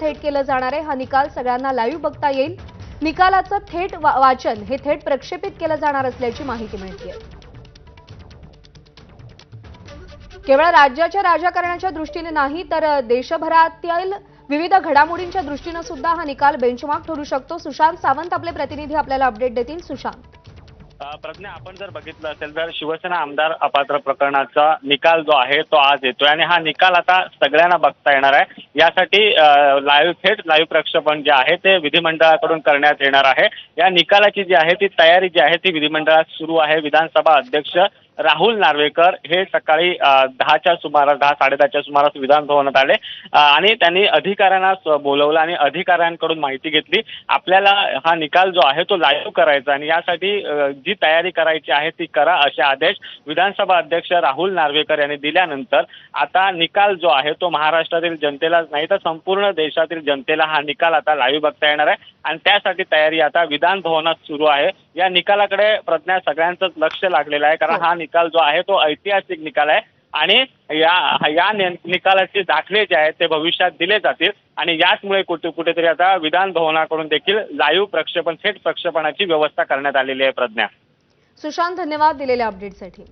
थेट केलं जाणार आहे। हा निकाल सगळ्यांना लाईव्ह बघता येईल। निकालाचं थेट वाचन हे थेट प्रक्षेपित केलं जाणार असल्याची माहिती मिळते। केवळ राज्याच्या राजकारणाच्या दृष्टीने नाही तर देशभरातील विविध घडामोडींच्या दृष्टीने सुद्धा हा निकाल बेंचमार्क ठरू शकतो। सुशांत सावंत आपले प्रतिनिधी आपल्याला अपडेट देतील। सुशांत, प्रज्ञा, आपण जर बघितलं असेल तर शिवसेना आमदार अपात्र प्रकरणाचा निकाल जो आहे तो आज येतोय आणि हा निकाल आता सगळ्यांना बघता येणार आहे। यासाठी थेट लाईव्ह प्रक्षेपण जे आहे ते विधिमंडळाकडून करण्यात येणार आहे। या निकालाची जी आहे ती तयारी जी आहे ती विधिमंडळात सुरू आहे। विधानसभा अध्यक्ष राहुल नार्वेकर हे सकाळी 10च्या सुमारास 10-10:30च्या सुमारास विधान भवनात आले आणि त्यांनी अधिकाऱ्यांना बोलवलं आणि अधिकाऱ्यांकडून माहिती घेतली। आपल्याला हा निकाल जो आहे तो लाईव्ह करायचा आणि यासाठी जी तयारी करायची आहे ती करा असे आदेश विधानसभा अध्यक्ष राहुल नार्वेकर यांनी दिल्यानंतर आता निकाल जो आहे तो महाराष्ट्रातील जनतेलाच नाही तर संपूर्ण देशातील जनतेला हा निकाल आता लाईव्ह बघता येणार आहे आणि त्यासाठी तयारी आता विधान भवनात सुरू आहे। या निकालाकडे प्रज्ञा सगळ्यांचंच लक्ष लागलेलं आहे कारण हा निकाल जो आहे तो ऐतिहासिक निकाल आहे आणि या निकालाचे दाखले जे आहेत ते भविष्यात दिले जातील आणि याचमुळे कुठेतरी आता विधान भवनाकडून देखील लाईव्ह प्रक्षेपण थेट प्रक्षेपणाची व्यवस्था करण्यात आलेली आहे। प्रज्ञा, सुशांत, धन्यवाद दिलेल्या अपडेटसाठी।